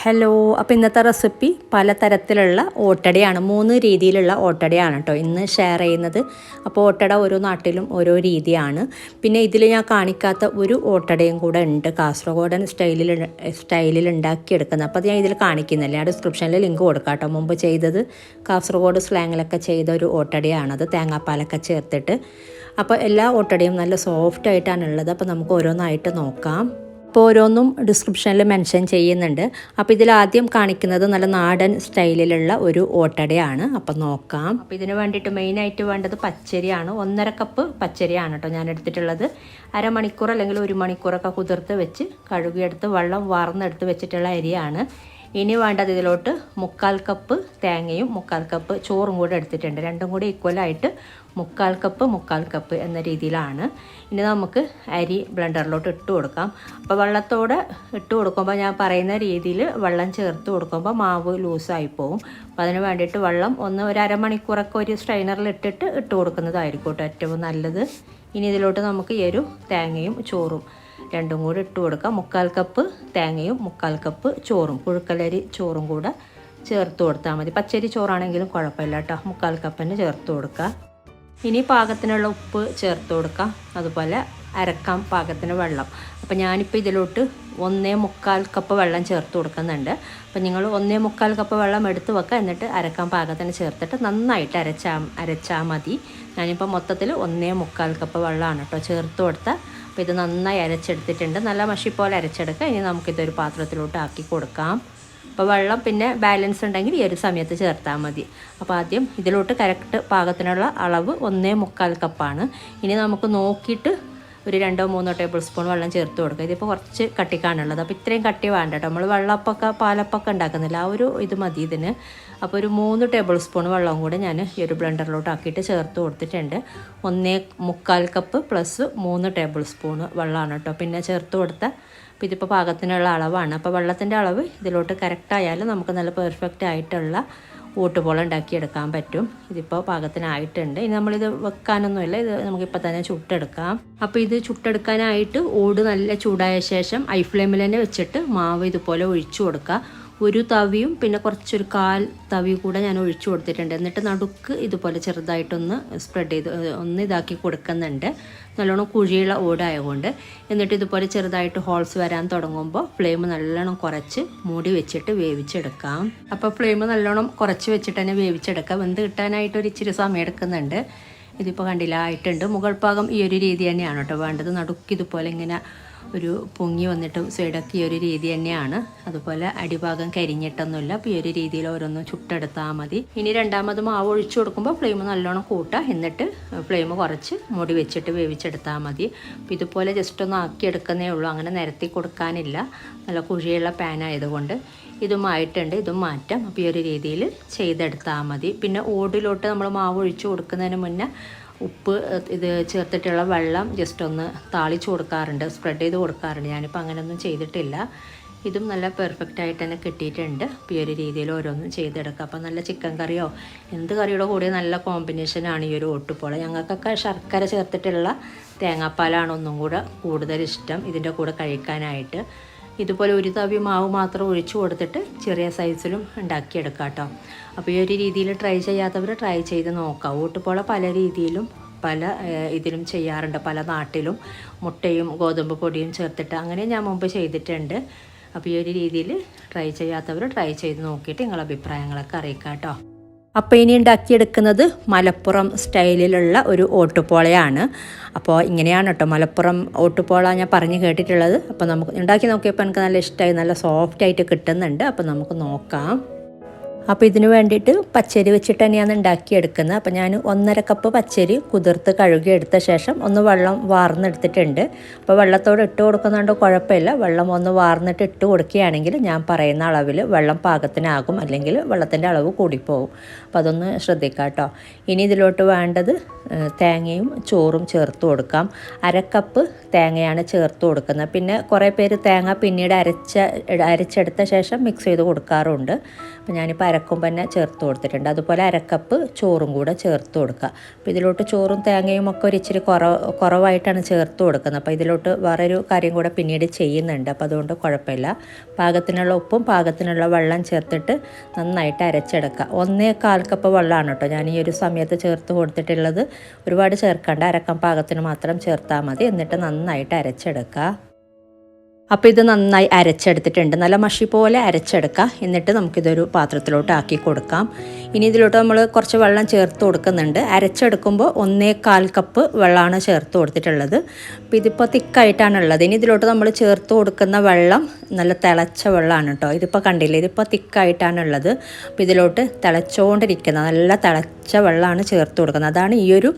Hello, അപ്പോൾ ഇന്നത്തെ recipe പലതരത്തിലുള്ള ഓട്ടടയാണ്. 3 രീതിയിലുള്ള ഓട്ടടയാണ് കേട്ടോ ഇന്ന് ഷെയർ ചെയ്യുന്നത്. അപ്പോൾ ഓട്ടട ഓരോ നാട്ടിലും ഓരോ പിന്നെ ഇതിൽ ഞാൻ കാണിക്കാത്ത ഒരു ഓട്ടടയും കൂടെ ഉണ്ട്, കാസർഗോഡൻ സ്റ്റൈലിൽ ഉണ്ടാക്കിയെടുക്കുന്നത്. അപ്പോൾ അത് ഞാൻ ഇതിൽ കാണിക്കുന്നില്ല, ആ ഡിസ്ക്രിപ്ഷനിൽ ലിങ്ക് കൊടുക്കാം കേട്ടോ. മുമ്പ് ചെയ്തത് കാസർഗോഡ് സ്ലാങ്ങിലൊക്കെ ചെയ്ത ഒരു ഓട്ടടയാണത്, തേങ്ങാപ്പാലൊക്കെ ചേർത്തിട്ട്. അപ്പോൾ എല്ലാ ഓട്ടടയും നല്ല സോഫ്റ്റായിട്ടാണുള്ളത്. അപ്പോൾ നമുക്ക് ഓരോന്നായിട്ട് നോക്കാം. അപ്പോൾ ഓരോന്നും ഡിസ്ക്രിപ്ഷനിൽ മെൻഷൻ ചെയ്യുന്നുണ്ട്. അപ്പോൾ ഇതിലാദ്യം കാണിക്കുന്നത് നല്ല നാടൻ സ്റ്റൈലിലുള്ള ഒരു ഓട്ടടയാണ്. അപ്പോൾ നോക്കാം. അപ്പോൾ ഇതിന് വേണ്ടിയിട്ട് മെയിനായിട്ട് വേണ്ടത് പച്ചരിയാണ്. 1.5 കപ്പ് പച്ചരിയാണ് കേട്ടോ ഞാൻ എടുത്തിട്ടുള്ളത്. അരമണിക്കൂർ അല്ലെങ്കിൽ 1 മണിക്കൂറൊക്കെ കുതിർത്ത് വെച്ച് കഴുകിയെടുത്ത് വെള്ളം വാർന്നെടുത്ത് വെച്ചിട്ടുള്ള അരിയാണ്. ഇനി വേണ്ടത് ഇതിലോട്ട് 1/4 കപ്പ് തേങ്ങയും 1/4 കപ്പ് ചോറും കൂടെ എടുത്തിട്ടുണ്ട്. രണ്ടും കൂടി ഈക്വലായിട്ട് 1/4 കപ്പ് എന്ന രീതിയിലാണ്. ഇനി നമുക്ക് അരി ബ്ലെൻഡറിലോട്ട് ഇട്ട് കൊടുക്കാം. അപ്പോൾ വെള്ളത്തോടെ ഇട്ട് കൊടുക്കുമ്പോൾ ഞാൻ പറയുന്ന രീതിയിൽ വെള്ളം ചേർത്ത് കൊടുക്കുമ്പോൾ മാവ് ലൂസായി പോകും. അപ്പോൾ അതിന് വേണ്ടിയിട്ട് വെള്ളം ഒരു അരമണിക്കൂറൊക്കെ ഒരു സ്ട്രെയിനറിൽ ഇട്ട് കൊടുക്കുന്നതായിരിക്കും കേട്ടോ ഏറ്റവും നല്ലത്. ഇനി ഇതിലോട്ട് നമുക്ക് തേങ്ങയും ചോറും രണ്ടും കൂടി ഇട്ട് കൊടുക്കാം. 1/4 കപ്പ് തേങ്ങയും 1/4 കപ്പ് ചോറും, പുഴുക്കലരി ചോറും കൂടെ ചേർത്ത് കൊടുത്താൽ മതി. പച്ചരി ചോറാണെങ്കിലും കുഴപ്പമില്ല കേട്ടോ. 1/4 കപ്പിന് ചേർത്ത് കൊടുക്കുക. ഇനി പാകത്തിനുള്ള ഉപ്പ് ചേർത്ത് കൊടുക്കാം, അതുപോലെ അരക്കാം പാകത്തിന് വെള്ളം. അപ്പോൾ ഞാനിപ്പോൾ ഇതിലോട്ട് 1/4 കപ്പ് വെള്ളം ചേർത്ത് കൊടുക്കുന്നുണ്ട്. അപ്പോൾ നിങ്ങൾ 1/4 കപ്പ് വെള്ളം എടുത്ത് വെക്കുക, എന്നിട്ട് അരക്കാൻ പാകത്തിന് ചേർത്തിട്ട് നന്നായിട്ട് അരച്ചാൽ മതി. ഞാനിപ്പോൾ മൊത്തത്തിൽ 1/4 കപ്പ് വെള്ളമാണ് കേട്ടോ ചേർത്ത് കൊടുത്താൽ. അപ്പോൾ ഇത് നന്നായി അരച്ചെടുത്തിട്ടുണ്ട്, നല്ല മഷി പോലെ അരച്ചെടുക്കുക. ഇനി നമുക്കിതൊരു പാത്രത്തിലോട്ട് ആക്കി കൊടുക്കാം. അപ്പോൾ വെള്ളം പിന്നെ ബാലൻസ് ഉണ്ടെങ്കിൽ ഈ ഒരു സമയത്ത് ചേർത്താൽ മതി. അപ്പോൾ ആദ്യം ഇതിലോട്ട് കറക്റ്റ് പാകത്തിനുള്ള അളവ് 1/4 കപ്പാണ്. ഇനി നമുക്ക് നോക്കിയിട്ട് ഒരു 2-3 ടേബിൾ സ്പൂൺ വെള്ളം ചേർത്ത് കൊടുക്കുക. ഇതിപ്പോൾ കുറച്ച് കട്ടിക്കാണുള്ളത്, അപ്പോൾ ഇത്രയും കട്ടി വേണ്ട കേട്ടോ. നമ്മൾ പാലപ്പൊക്കെ ഉണ്ടാക്കുന്നില്ല, ആ ഒരു ഇത് മതി ഇതിന്. അപ്പോൾ ഒരു 3 ടേബിൾ സ്പൂൺ വെള്ളം കൂടെ ഞാൻ ഈ ഒരു ബ്ലെൻഡറിലോട്ട് ആക്കിയിട്ട് ചേർത്ത് കൊടുത്തിട്ടുണ്ട്. 1/4 കപ്പ് പ്ലസ് 3 ടേബിൾ സ്പൂൺ വെള്ളമാണ് കേട്ടോ പിന്നെ ചേർത്ത് കൊടുത്ത. അപ്പോൾ ഇതിപ്പോൾ പാകത്തിനുള്ള അളവാണ്. അപ്പോൾ വെള്ളത്തിൻ്റെ അളവ് ഇതിലോട്ട് കറക്റ്റായാലും നമുക്ക് നല്ല പെർഫെക്റ്റ് ആയിട്ടുള്ള ഊട്ടുപോലെ ഉണ്ടാക്കിയെടുക്കാൻ പറ്റും. ഇതിപ്പോൾ പാകത്തിനായിട്ടുണ്ട്. ഇനി നമ്മളിത് വെക്കാനൊന്നുമില്ല, ഇത് നമുക്കിപ്പോൾ തന്നെ ചുട്ടെടുക്കാം. അപ്പോൾ ഇത് ചുട്ടെടുക്കാനായിട്ട് ഓട് നല്ല ചൂടായ ശേഷം ഹൈ ഫ്ലെയിമിൽ തന്നെ വെച്ചിട്ട് മാവ് ഇതുപോലെ ഒഴിച്ചു കൊടുക്കുക. ഒരു തവിയും പിന്നെ കുറച്ചൊരു 1/4 തവി കൂടെ ഞാൻ ഒഴിച്ചു കൊടുത്തിട്ടുണ്ട്. എന്നിട്ട് നടുക്ക് ഇതുപോലെ ചെറുതായിട്ടൊന്ന് സ്പ്രെഡ് ചെയ്ത് ഇതാക്കി കൊടുക്കുന്നുണ്ട്, നല്ലോണം കുഴിയുള്ള ഓടായതുകൊണ്ട്. എന്നിട്ട് ഇതുപോലെ ചെറുതായിട്ട് ഹോൾസ് വരാൻ തുടങ്ങുമ്പോൾ ഫ്ലെയിം നല്ലോണം കുറച്ച് മൂടി വെച്ചിട്ട് വേവിച്ചെടുക്കാം. അപ്പോൾ ഫ്ലെയിം നല്ലോണം കുറച്ച് വെച്ചിട്ട് തന്നെ വേവിച്ചെടുക്കാം. വെന്ത് കിട്ടാനായിട്ട് ഒരു ഇച്ചിരി സമയം എടുക്കുന്നുണ്ട്. ഇതിപ്പോൾ കണ്ടില്ല ആയിട്ടുണ്ട്. മുകൾ ഭാഗം ഈ ഒരു രീതി തന്നെയാണ് കേട്ടോ വേണ്ടത്. നടുക്ക് ഇതുപോലെ ഇങ്ങനെ ഒരു പൊങ്ങി വന്നിട്ട് സൈഡൊക്കെ ഈ ഒരു രീതി തന്നെയാണ്. അതുപോലെ അടിഭാഗം കരിഞ്ഞിട്ടൊന്നുമില്ല. അപ്പോൾ ഈ ഒരു രീതിയിൽ ഓരോന്നും ചുട്ടെടുത്താൽ മതി. ഇനി രണ്ടാമത് മാവ് ഒഴിച്ചു കൊടുക്കുമ്പോൾ ഫ്ലെയിം നല്ലോണം കൂട്ടുക, എന്നിട്ട് ഫ്ലെയിം കുറച്ച് മൂടി വെച്ചിട്ട് വേവിച്ചെടുത്താൽ മതി. അപ്പോൾ ഇതുപോലെ ജസ്റ്റ് ഒന്ന് ആക്കിയെടുക്കുന്നേ ഉള്ളൂ, അങ്ങനെ നിരത്തി കൊടുക്കാനില്ല. നല്ല കുഴിയുള്ള പാനായതുകൊണ്ട്. ഇതുമായിട്ടുണ്ട്, ഇതും മാറ്റാം. അപ്പോൾ ഈ ഒരു രീതിയിൽ ചെയ്തെടുത്താൽ മതി. പിന്നെ ഓടിലോട്ട് നമ്മൾ മാവ് ഒഴിച്ചു കൊടുക്കുന്നതിന് മുന്നേ ഉപ്പ് ഇത് ചേർത്തിട്ടുള്ള വെള്ളം ജസ്റ്റ് ഒന്ന് താളിച്ച് കൊടുക്കാറുണ്ട്, സ്പ്രെഡ് ചെയ്ത് കൊടുക്കാറുണ്ട്. ഞാനിപ്പോൾ അങ്ങനെയൊന്നും ചെയ്തിട്ടില്ല. ഇതും നല്ല പെർഫെക്റ്റ് ആയിട്ട് തന്നെ കിട്ടിയിട്ടുണ്ട്. അപ്പോൾ ഈ ഒരു രീതിയിൽ ഓരോന്നും ചെയ്തെടുക്കുക. അപ്പോൾ നല്ല ചിക്കൻ കറിയോ എന്ത് കറിയുടെ കൂടെ നല്ല കോമ്പിനേഷനാണ് ഈ ഒരു ഓട്ടുപോള. ഞങ്ങൾക്കൊക്കെ ശർക്കര ചേർത്തിട്ടുള്ള തേങ്ങാപ്പാലാണ് ഒന്നും കൂടെ കൂടുതൽ ഇഷ്ടം ഇതിൻ്റെ കൂടെ കഴിക്കാനായിട്ട്. ഇതുപോലെ ഒരു തവി മാവ് മാത്രം ഒഴിച്ചു കൊടുത്തിട്ട് ചെറിയ സൈസിലും ഉണ്ടാക്കിയെടുക്കാം കേട്ടോ. അപ്പോൾ ഈ ഒരു രീതിയിൽ ട്രൈ ചെയ്യാത്തവർ ട്രൈ ചെയ്ത് നോക്കാം. ഓട്ടുപോള പല രീതിയിലും പല ഇതിലും ചെയ്യാറുണ്ട്, പല നാട്ടിലും മുട്ടയും ഗോതമ്പ് പൊടിയും ചേർത്തിട്ട് അങ്ങനെ ഞാൻ മുമ്പ് ചെയ്തിട്ടുണ്ട്. അപ്പോൾ ഈ ഒരു രീതിയിൽ ട്രൈ ചെയ്യാത്തവർ ട്രൈ ചെയ്ത് നോക്കിയിട്ട് നിങ്ങളുടെ അഭിപ്രായങ്ങളൊക്കെ അറിയിക്കാം കേട്ടോ. അപ്പോൾ ഇനി ഉണ്ടാക്കിയെടുക്കുന്നത് മലപ്പുറം സ്റ്റൈലിലുള്ള ഒരു ഓട്ടുപോളയാണ്. അപ്പോൾ ഇങ്ങനെയാണ് കേട്ടോ മലപ്പുറം ഓട്ടുപോള ഞാൻ പറഞ്ഞു കേട്ടിട്ടുള്ളത്. അപ്പോൾ നമുക്ക് ഉണ്ടാക്കി നോക്കിയപ്പോൾ എനിക്ക് നല്ല ഇഷ്ടമായി, നല്ല സോഫ്റ്റായിട്ട് കിട്ടുന്നുണ്ട്. അപ്പോൾ നമുക്ക് നോക്കാം. അപ്പോൾ ഇതിന് വേണ്ടിയിട്ട് പച്ചരി വെച്ചിട്ട് തന്നെയാണ് ഉണ്ടാക്കിയെടുക്കുന്നത്. അപ്പോൾ ഞാൻ 1.5 കപ്പ് പച്ചരി കുതിർത്ത് കഴുകി എടുത്ത ശേഷം ഒന്ന് വെള്ളം വാർന്നെടുത്തിട്ടുണ്ട്. അപ്പോൾ വെള്ളത്തോട് ഇട്ട് കൊടുക്കുന്നുണ്ടോ കുഴപ്പമില്ല, വെള്ളം ഒന്ന് വാർന്നിട്ട് ഇട്ട് കൊടുക്കുകയാണെങ്കിൽ ഞാൻ പറയുന്ന അളവിൽ വെള്ളം പാകത്തിനാകും, അല്ലെങ്കിൽ വെള്ളത്തിൻ്റെ അളവ് കൂടിപ്പോവും. അപ്പോൾ അതൊന്ന് ശ്രദ്ധിക്കാം കേട്ടോ. ഇനി ഇതിലോട്ട് വേണ്ടത് തേങ്ങയും ചോറും ചേർത്ത് കൊടുക്കാം. 1/2 കപ്പ് തേങ്ങയാണ് ചേർത്ത് കൊടുക്കുന്നത്. പിന്നെ കുറേ പേര് തേങ്ങ പിന്നീട് അരച്ചെടുത്ത ശേഷം മിക്സ് ചെയ്ത് കൊടുക്കാറുണ്ട്. അപ്പോൾ ഞാനിപ്പോൾ അരക്കുമ്പോൾ തന്നെ ചേർത്ത് കൊടുത്തിട്ടുണ്ട്. അതുപോലെ അരക്കപ്പ് ചോറും കൂടെ ചേർത്ത് കൊടുക്കുക. അപ്പോൾ ഇതിലോട്ട് ചോറും തേങ്ങയും ഒക്കെ ഒരു ഇച്ചിരി കുറവായിട്ടാണ് ചേർത്ത് കൊടുക്കുന്നത്. അപ്പോൾ ഇതിലോട്ട് വേറൊരു കാര്യം കൂടെ പിന്നീട് ചെയ്യുന്നുണ്ട്. അപ്പോൾ അതുകൊണ്ട് കുഴപ്പമില്ല. പാകത്തിനുള്ള ഉപ്പും പാകത്തിനുള്ള വെള്ളം ചേർത്തിട്ട് നന്നായിട്ട് അരച്ചെടുക്കുക. 1/4 കപ്പ് വെള്ളമാണ് കേട്ടോ ഞാൻ ഈ ഒരു സമയത്ത് ചേർത്ത് കൊടുത്തിട്ടുള്ളത്. ഒരുപാട് ചേർക്കണ്ട, അരക്കാൻ പാകത്തിന് മാത്രം ചേർത്താൽ മതി. എന്നിട്ട് നന്നായിട്ട് അരച്ചെടുക്കുക. അപ്പോൾ ഇത് നന്നായി അരച്ചെടുത്തിട്ടുണ്ട്. നല്ല മഷി പോലെ അരച്ചെടുക്കുക. എന്നിട്ട് നമുക്കിതൊരു പാത്രത്തിലോട്ട് ആക്കി കൊടുക്കാം. ഇനി ഇതിലോട്ട് നമ്മൾ കുറച്ച് വെള്ളം ചേർത്ത് കൊടുക്കുന്നുണ്ട്. അരച്ചെടുക്കുമ്പോൾ 1/4 കപ്പ് വെള്ളമാണ് ചേർത്ത് കൊടുത്തിട്ടുള്ളത്. അപ്പോൾ ഇതിപ്പോൾ തിക്കായിട്ടാണുള്ളത്. ഇനി ഇതിലോട്ട് നമ്മൾ ചേർത്ത് കൊടുക്കുന്ന വെള്ളം നല്ല തിളച്ച വെള്ളമാണ് കേട്ടോ. ഇതിപ്പോൾ കണ്ടില്ലേ, ഇതിപ്പോൾ തിക്കായിട്ടാണുള്ളത്. അപ്പോൾ ഇതിലോട്ട് തിളച്ചുകൊണ്ടിരിക്കുന്ന നല്ല തിളച്ച വെള്ളമാണ് ചേർത്ത് കൊടുക്കുന്നത്. അതാണ് ഈ ഒരു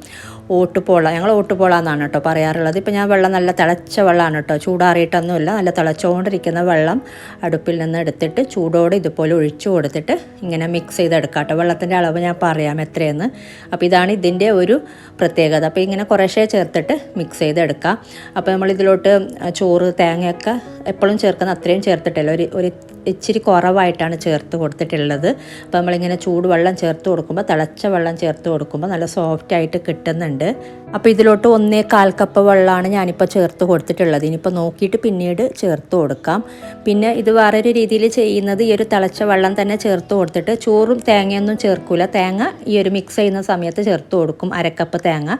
ഓട്ടുപോള. ഞങ്ങൾ ഓട്ടുപോള എന്നാണ് കേട്ടോ പറയാറുള്ളത്. ഇപ്പോൾ ഞാൻ വെള്ളം നല്ല തിളച്ച വെള്ളമാണ് കേട്ടോ, ചൂടാറിയിട്ടൊന്നുമില്ല. നല്ല തിളച്ചുകൊണ്ടിരിക്കുന്ന വെള്ളം അടുപ്പിൽ നിന്ന് എടുത്തിട്ട് ചൂടോടെ ഇതുപോലെ ഒഴിച്ചു കൊടുത്തിട്ട് ഇങ്ങനെ മിക്സ് ചെയ്തെടുക്കാം കേട്ടോ. വെള്ളത്തിൻ്റെ അളവ് ഞാൻ പറയാം എത്രയെന്ന്. അപ്പോൾ ഇതാണ് ഇതിൻ്റെ ഒരു പ്രത്യേകത. അപ്പോൾ ഇങ്ങനെ കുറേശ്ശേ ചേർത്തിട്ട് മിക്സ് ചെയ്തെടുക്കാം. അപ്പോൾ നമ്മൾ ഇതിലോട്ട് ചോറ് തേങ്ങയൊക്കെ എപ്പോഴും ചേർക്കുന്ന അത്രയും ചേർത്തിട്ടില്ല, ഒരു ഇച്ചിരി കുറവായിട്ടാണ് ചേർത്ത് കൊടുത്തിട്ടുള്ളത്. അപ്പോൾ നമ്മളിങ്ങനെ ചൂടുവെള്ളം ചേർത്ത് കൊടുക്കുമ്പോൾ, തിളച്ച വെള്ളം ചേർത്ത് കൊടുക്കുമ്പോൾ നല്ല സോഫ്റ്റായിട്ട് കിട്ടുന്നുണ്ട്. അപ്പോൾ ഇതിലോട്ട് 1/4 കപ്പ് വെള്ളമാണ് ഞാനിപ്പോൾ ചേർത്ത് കൊടുത്തിട്ടുള്ളത്. ഇനിയിപ്പോൾ നോക്കിയിട്ട് പിന്നീട് ചേർത്ത് കൊടുക്കാം. പിന്നെ ഇത് വേറൊരു രീതിയിൽ ചെയ്യുന്നത്, ഈ ഒരു തിളച്ച വെള്ളം തന്നെ ചേർത്ത് കൊടുത്തിട്ട് ചോറും തേങ്ങയൊന്നും ചേർക്കില്ല. തേങ്ങ ഈ ഒരു മിക്സ് ചെയ്യുന്ന സമയത്ത് ചേർത്ത് കൊടുക്കും, 1/2 കപ്പ് തേങ്ങ.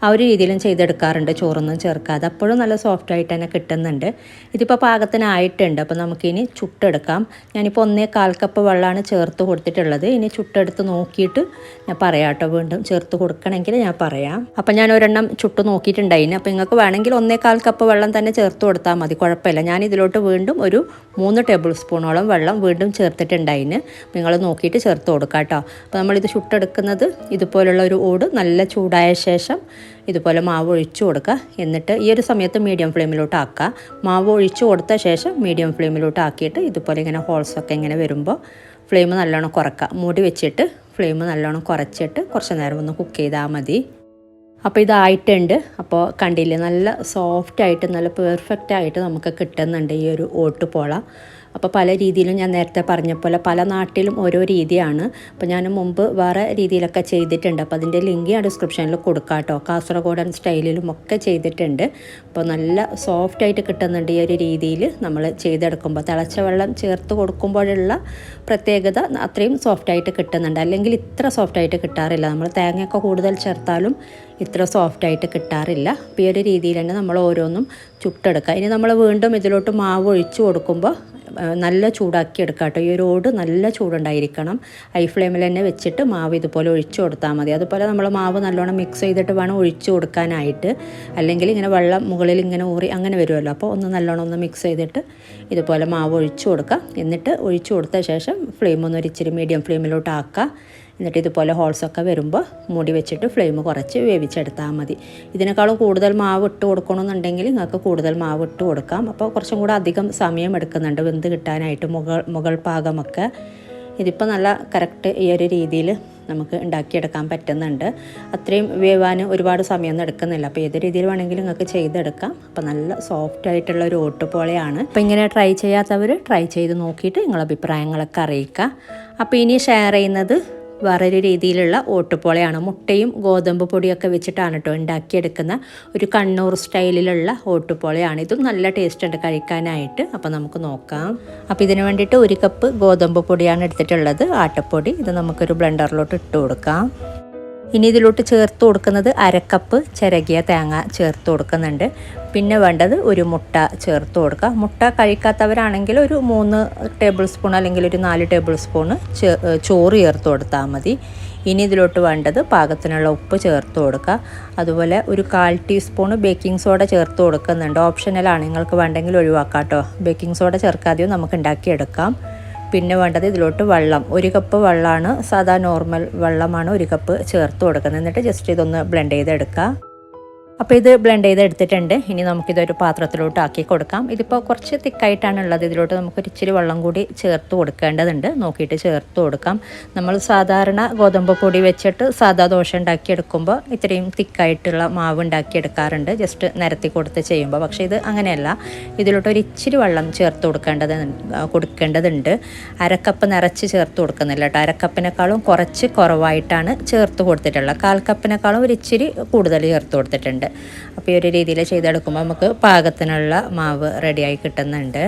ആ ഒരു രീതിയിലും ചെയ്തെടുക്കാറുണ്ട്, ചോറൊന്നും ചേർക്കാതെ. അപ്പോഴും നല്ല സോഫ്റ്റായിട്ട് തന്നെ കിട്ടുന്നുണ്ട്. ഇതിപ്പോൾ പാകത്തിനായിട്ടുണ്ട്. അപ്പോൾ നമുക്കിനി ചുട്ടെടുക്കാം. ഞാനിപ്പോൾ 1/4 കപ്പ് വെള്ളമാണ് ചേർത്ത് കൊടുത്തിട്ടുള്ളത്. ഇനി ചുട്ടെടുത്ത് നോക്കിയിട്ട് ഞാൻ പറയാം കേട്ടോ. വീണ്ടും ചേർത്ത് കൊടുക്കണമെങ്കിൽ ഞാൻ പറയാം. അപ്പം ഞാൻ ഒരെണ്ണം ചുട്ട് നോക്കിയിട്ടുണ്ടായിന്. അപ്പോൾ നിങ്ങൾക്ക് വേണമെങ്കിൽ 1/4 കപ്പ് വെള്ളം തന്നെ ചേർത്ത് കൊടുത്താൽ മതി, കുഴപ്പമില്ല. ഞാൻ ഇതിലോട്ട് വീണ്ടും ഒരു 3 ടേബിൾ സ്പൂണോളം വെള്ളം വീണ്ടും ചേർത്തിട്ടുണ്ടായിന്. നിങ്ങൾ നോക്കിയിട്ട് ചേർത്ത് കൊടുക്കാം കേട്ടോ. അപ്പോൾ നമ്മളിത് ചുട്ടെടുക്കുന്നത് ഇതുപോലുള്ള ഒരു ഓട് നല്ല ചൂടായ ശേഷം ഇതുപോലെ മാവ് ഒഴിച്ചു കൊടുക്കുക. എന്നിട്ട് ഈ ഒരു സമയത്ത് മീഡിയം ഫ്ലെയിമിലോട്ട് ആക്കുക. മാവ് ഒഴിച്ചു കൊടുത്ത ശേഷം മീഡിയം ഫ്ലെയിമിലോട്ട് ആക്കിയിട്ട് ഇതുപോലെ ഇങ്ങനെ ഹോൾസൊക്കെ ഇങ്ങനെ വരുമ്പോൾ ഫ്ലെയിം നല്ലോണം കുറക്കുക. മൂടി വെച്ചിട്ട് ഫ്ലെയിം നല്ലോണം കുറച്ചിട്ട് കുറച്ച് നേരം ഒന്ന് കുക്ക് ചെയ്താൽ മതി. അപ്പോൾ ഇതായിട്ടുണ്ട്. അപ്പോൾ കണ്ടില്ലേ, നല്ല സോഫ്റ്റായിട്ട് നല്ല പെർഫെക്റ്റായിട്ട് നമുക്ക് കിട്ടുന്നുണ്ട് ഈ ഒരു ഓട്ടുപോള. അപ്പോൾ പല രീതിയിലും ഞാൻ നേരത്തെ പറഞ്ഞ പോലെ പല നാട്ടിലും ഓരോ രീതിയാണ്. അപ്പോൾ ഞാൻ മുമ്പ് വേറെ രീതിയിലൊക്കെ ചെയ്തിട്ടുണ്ട്. അപ്പോൾ അതിൻ്റെ ലിങ്ക് ഞാൻ ഡിസ്ക്രിപ്ഷനിൽ കൊടുക്കാം കേട്ടോ. കാസർഗോഡൻ സ്റ്റൈലിലും ഒക്കെ ചെയ്തിട്ടുണ്ട്. അപ്പോൾ നല്ല സോഫ്റ്റായിട്ട് കിട്ടുന്നുണ്ട് ഈ ഒരു രീതിയിൽ നമ്മൾ ചെയ്തെടുക്കുമ്പോൾ. തിളച്ച വെള്ളം ചേർത്ത് കൊടുക്കുമ്പോഴുള്ള പ്രത്യേകത അത്രയും സോഫ്റ്റായിട്ട് കിട്ടുന്നുണ്ട്. അല്ലെങ്കിൽ ഇത്ര സോഫ്റ്റായിട്ട് കിട്ടാറില്ല. നമ്മൾ തേങ്ങയൊക്കെ കൂടുതൽ ചേർത്താലും ഇത്ര സോഫ്റ്റായിട്ട് കിട്ടാറില്ല. അപ്പോൾ ഈ ഒരു രീതിയിൽ തന്നെ നമ്മൾ ഓരോന്നും ചുട്ടെടുക്കുക. ഇനി നമ്മൾ വീണ്ടും ഇതിലോട്ട് മാവ് ഒഴിച്ചു കൊടുക്കുമ്പോൾ നല്ല ചൂടാക്കി എടുക്കാം കേട്ടോ. ഈ ഒരു ഓട് നല്ല ചൂടുണ്ടായിരിക്കണം. ഹൈ ഫ്ലെയിമിൽ തന്നെ വെച്ചിട്ട് മാവ് ഇതുപോലെ ഒഴിച്ചു കൊടുത്താൽ മതി. അതുപോലെ നമ്മൾ മാവ് നല്ലോണം മിക്സ് ചെയ്തിട്ട് വേണം ഒഴിച്ചു കൊടുക്കാനായിട്ട്. അല്ലെങ്കിൽ ഇങ്ങനെ വെള്ളം മുകളിൽ ഇങ്ങനെ ഊറി അങ്ങനെ വരുമല്ലോ. അപ്പോൾ ഒന്ന് നല്ലോണം ഒന്ന് മിക്സ് ചെയ്തിട്ട് ഇതുപോലെ മാവ് ഒഴിച്ചു കൊടുക്കുക. എന്നിട്ട് ഒഴിച്ചു കൊടുത്ത ശേഷം ഫ്ലെയിം ഒന്ന് ഇച്ചിരി മീഡിയം ഫ്ലെയിമിലോട്ട് ആക്കുക. എന്നിട്ട് ഇതുപോലെ ഹോൾസൊക്കെ വരുമ്പോൾ മൂടി വെച്ചിട്ട് ഫ്ലെയിം കുറച്ച് വേവിച്ചെടുത്താൽ മതി. ഇതിനേക്കാളും കൂടുതൽ മാവ് ഇട്ട് കൊടുക്കണമെന്നുണ്ടെങ്കിൽ നിങ്ങൾക്ക് കൂടുതൽ മാവ് ഇട്ട് കൊടുക്കാം. അപ്പോൾ കുറച്ചും കൂടെ അധികം സമയം എടുക്കുന്നുണ്ട് വെന്ത് കിട്ടാനായിട്ട് മുകൾ പാകമൊക്കെ. ഇതിപ്പോൾ നല്ല കറക്റ്റ് ഈ ഒരു രീതിയിൽ നമുക്ക് ഉണ്ടാക്കിയെടുക്കാൻ പറ്റുന്നുണ്ട്. അത്രയും വേവാൻ ഒരുപാട് സമയമൊന്നും എടുക്കുന്നില്ല. അപ്പോൾ ഏത് രീതിയിൽ വേണമെങ്കിലും നിങ്ങൾക്ക് ചെയ്തെടുക്കാം. അപ്പോൾ നല്ല സോഫ്റ്റ് ആയിട്ടുള്ള ഒരു ഓട്ടുപോളയാണ്. അപ്പോൾ ഇങ്ങനെ ട്രൈ ചെയ്യാത്തവർ ട്രൈ ചെയ്ത് നോക്കിയിട്ട് നിങ്ങളുടെ അഭിപ്രായങ്ങളൊക്കെ അറിയിക്കുക. അപ്പോൾ ഇനി ഷെയർ ചെയ്യുന്നത് വേറൊരു രീതിയിലുള്ള ഓട്ടുപോളയാണ്. മുട്ടയും ഗോതമ്പ് പൊടിയൊക്കെ വെച്ചിട്ടാണ് കേട്ടോ ഉണ്ടാക്കിയെടുക്കുന്ന ഒരു കണ്ണൂർ സ്റ്റൈലിലുള്ള ഓട്ടുപോളയാണ്. ഇതും നല്ല ടേസ്റ്റ് ഉണ്ട് കഴിക്കാനായിട്ട്. അപ്പോൾ നമുക്ക് നോക്കാം. അപ്പോൾ ഇതിന് വേണ്ടിയിട്ട് 1 കപ്പ് ഗോതമ്പ് പൊടിയാണ് എടുത്തിട്ടുള്ളത്, ആട്ടപ്പൊടി. ഇത് നമുക്കൊരു ബ്ലെൻഡറിലോട്ട് ഇട്ട് കൊടുക്കാം. ഇനി ഇതിലോട്ട് ചേർത്ത് കൊടുക്കുന്നത് 1/2 കപ്പ് ചിരകിയ തേങ്ങ ചേർത്ത് കൊടുക്കുന്നുണ്ട്. പിന്നെ വേണ്ടത് ഒരു മുട്ട ചേർത്ത് കൊടുക്കുക. മുട്ട കഴിക്കാത്തവരാണെങ്കിൽ ഒരു 3 ടേബിൾ സ്പൂൺ അല്ലെങ്കിൽ ഒരു 4 ടേബിൾ സ്പൂണ് ചോറ് ചേർത്ത് കൊടുത്താൽ മതി. ഇനി ഇതിലോട്ട് വേണ്ടത് പാകത്തിനുള്ള ഉപ്പ് ചേർത്ത് കൊടുക്കുക. അതുപോലെ ഒരു 1/4 ടീസ്പൂണ് ബേക്കിംഗ് സോഡ ചേർത്ത് കൊടുക്കുന്നുണ്ട്. ഓപ്ഷണലാണ്, നിങ്ങൾക്ക് വേണ്ടെങ്കിൽ ഒഴിവാക്കാം കേട്ടോ. ബേക്കിംഗ് സോഡ ചേർക്കാതെയും നമുക്ക് ഉണ്ടാക്കിയെടുക്കാം. പിന്നെ വേണ്ടത് ഇതിലോട്ട് വെള്ളം, 1 കപ്പ് വെള്ളമാണ്, സാധാ നോർമൽ വെള്ളമാണ് 1 കപ്പ് ചേർത്ത് കൊടുക്കുന്നത്. എന്നിട്ട് ജസ്റ്റ് ഇതൊന്ന് ബ്ലെൻഡ് ചെയ്തെടുക്കുക. അപ്പോൾ ഇത് ബ്ലെൻഡ് ചെയ്തെടുത്തിട്ടുണ്ട്. ഇനി നമുക്കിതൊരു പാത്രത്തിലോട്ട് ആക്കി കൊടുക്കാം. ഇതിപ്പോൾ കുറച്ച് തിക്കായിട്ടാണുള്ളത്. ഇതിലോട്ട് നമുക്കൊരു ഇച്ചിരി വെള്ളം കൂടി ചേർത്ത് കൊടുക്കേണ്ടതുണ്ട്. നോക്കിയിട്ട് ചേർത്ത് കൊടുക്കാം. നമ്മൾ സാധാരണ ഗോതമ്പ് പൊടി വെച്ചിട്ട് സാധാ ദോശ ഉണ്ടാക്കിയെടുക്കുമ്പോൾ ഇത്രയും തിക്കായിട്ടുള്ള മാവ് ഉണ്ടാക്കിയെടുക്കാറുണ്ട്, ജസ്റ്റ് നിരത്തി കൊടുത്ത് ചെയ്യുമ്പോൾ. പക്ഷേ ഇത് അങ്ങനെയല്ല. ഇതിലോട്ട് ഒരു ഇച്ചിരി വെള്ളം ചേർത്ത് കൊടുക്കേണ്ടതുണ്ട്. അരക്കപ്പ് നിറച്ച് ചേർത്ത് കൊടുക്കുന്നില്ല കേട്ടോ. അരക്കപ്പിനേക്കാളും കുറച്ച് കുറവായിട്ടാണ് ചേർത്ത് കൊടുത്തിട്ടുള്ളത്. 1/4 കപ്പിനേക്കാളും ഒരു ഇച്ചിരി കൂടുതൽ ചേർത്ത് കൊടുത്തിട്ടുണ്ട്. അപ്പോൾ ഈ ഒരു രീതിയിൽ ചെയ്തെടുക്കുമ്പോൾ നമുക്ക് പാകത്തിനുള്ള മാവ് റെഡിയായി കിട്ടുന്നുണ്ട്.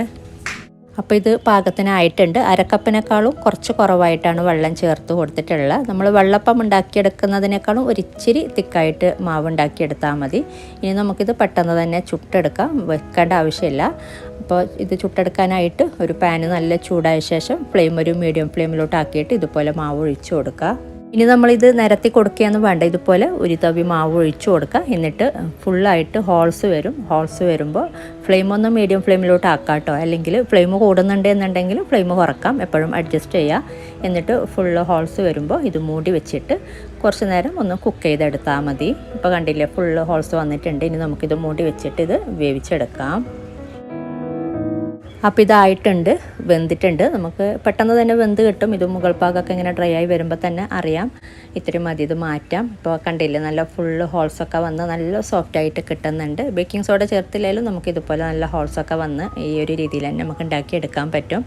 അപ്പോൾ ഇത് പാകത്തിനായിട്ടുണ്ട്. അരക്കപ്പിനേക്കാളും കുറച്ച് കുറവായിട്ടാണ് വെള്ളം ചേർത്ത് കൊടുത്തിട്ടുള്ളത്. നമ്മൾ വെള്ളപ്പം ഉണ്ടാക്കിയെടുക്കുന്നതിനേക്കാളും ഒരിച്ചിരി തിക്കായിട്ട് മാവ് ഉണ്ടാക്കിയെടുത്താൽ മതി. ഇനി നമുക്കിത് പെട്ടെന്ന് തന്നെ ചുട്ടെടുക്കാം, വെക്കേണ്ട ആവശ്യമില്ല. അപ്പോൾ ഇത് ചുട്ടെടുക്കാനായിട്ട് ഒരു പാന് നല്ല ചൂടായ ശേഷം ഒരു മീഡിയം ഫ്ലെയിമിലോട്ട് ആക്കിയിട്ട് ഇതുപോലെ മാവ് ഒഴിച്ചു കൊടുക്കുക. ഇനി നമ്മളിത് നിരത്തി കൊടുക്കുകയൊന്നും വേണ്ട. ഇതുപോലെ ഒരു തവി മാവ് ഒഴിച്ചു കൊടുക്കുക. എന്നിട്ട് ഫുള്ളായിട്ട് ഹോൾസ് വരും. ഹോൾസ് വരുമ്പോൾ ഫ്ലെയിം ഒന്ന് മീഡിയം ഫ്ലെയിമിലോട്ട് ആക്കാം കേട്ടോ. അല്ലെങ്കിൽ ഫ്ലെയിം കൂടുന്നുണ്ട് എന്നുണ്ടെങ്കിൽ ഫ്ലെയിം കുറക്കാം, എപ്പോഴും അഡ്ജസ്റ്റ് ചെയ്യുക. എന്നിട്ട് ഫുള്ള് ഹോൾസ് വരുമ്പോൾ ഇത് മൂടി വെച്ചിട്ട് കുറച്ച് നേരം ഒന്ന് കുക്ക് ചെയ്തെടുത്താൽ മതി. ഇപ്പോൾ കണ്ടില്ലേ, ഫുള്ള് ഹോൾസ് വന്നിട്ടുണ്ട്. ഇനി നമുക്കിത് മൂടി വെച്ചിട്ട് ഇത് വേവിച്ചെടുക്കാം. അപ്പോൾ ഇതായിട്ടുണ്ട്, വെന്തിട്ടുണ്ട്. നമുക്ക് പെട്ടെന്ന് തന്നെ വെന്ത് കിട്ടും. ഇത് മുകൾ ഭാഗമൊക്കെ ഇങ്ങനെ ഡ്രൈ ആയി വരുമ്പോൾ തന്നെ അറിയാം. ഇത്രയും മതി, ഇത് മാറ്റാം. ഇപ്പോൾ കണ്ടില്ലേ, നല്ല ഫുള്ള് ഹോൾസൊക്കെ വന്ന് നല്ല സോഫ്റ്റായിട്ട് കിട്ടുന്നുണ്ട്. ബേക്കിംഗ് സോഡ ചേർത്തില്ലെങ്കിലും നമുക്കിതുപോലെ നല്ല ഹോൾസൊക്കെ വന്ന് ഈ ഒരു രീതിയിൽ തന്നെ നമുക്ക് ഉണ്ടാക്കിയെടുക്കാൻ പറ്റും.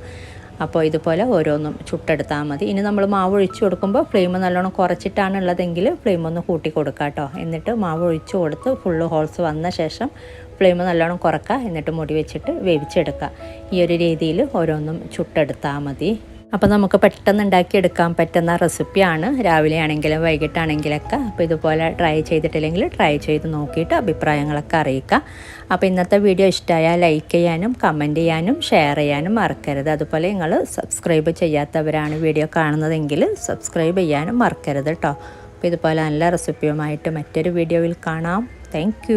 അപ്പോൾ ഇതുപോലെ ഓരോന്നും ചുട്ടെടുത്താൽ മതി. ഇനി നമ്മൾ മാവ് ഒഴിച്ചു കൊടുക്കുമ്പോൾ ഫ്ലെയിം നല്ലോണം കുറച്ചിട്ടാണുള്ളതെങ്കിൽ ഫ്ലെയിം ഒന്ന് കൂട്ടി കൊടുക്കുക കേട്ടോ. എന്നിട്ട് മാവ് ഒഴിച്ചു കൊടുത്ത് ഫുള്ള് ഹോൾസ് വന്ന ശേഷം ഫ്ലെയിം നല്ലോണം കുറക്കുക. എന്നിട്ട് മൂടി വെച്ചിട്ട് വേവിച്ചെടുക്കുക. ഈ ഒരു രീതിയിൽ ഓരോന്നും ചുട്ടെടുത്താൽ മതി. അപ്പോൾ നമുക്ക് പെട്ടെന്ന് ഉണ്ടാക്കിയെടുക്കാൻ പറ്റുന്ന റെസിപ്പിയാണ്. രാവിലെ ആണെങ്കിലും വൈകിട്ടാണെങ്കിലൊക്കെ. അപ്പോൾ ഇതുപോലെ ട്രൈ ചെയ്തിട്ടില്ലെങ്കിൽ ട്രൈ ചെയ്ത് നോക്കിയിട്ട് അഭിപ്രായങ്ങളൊക്കെ അറിയിക്കുക. അപ്പോൾ ഇന്നത്തെ വീഡിയോ ഇഷ്ടമായാൽ ലൈക്ക് ചെയ്യാനും കമൻറ്റ് ചെയ്യാനും ഷെയർ ചെയ്യാനും മറക്കരുത്. അതുപോലെ നിങ്ങൾ സബ്സ്ക്രൈബ് ചെയ്യാത്തവരാണ് വീഡിയോ കാണുന്നതെങ്കിൽ സബ്സ്ക്രൈബ് ചെയ്യാനും മറക്കരുത് കേട്ടോ. അപ്പോൾ ഇതുപോലെ നല്ല റെസിപ്പിയുമായിട്ട് മറ്റൊരു വീഡിയോയിൽ കാണാം. താങ്ക്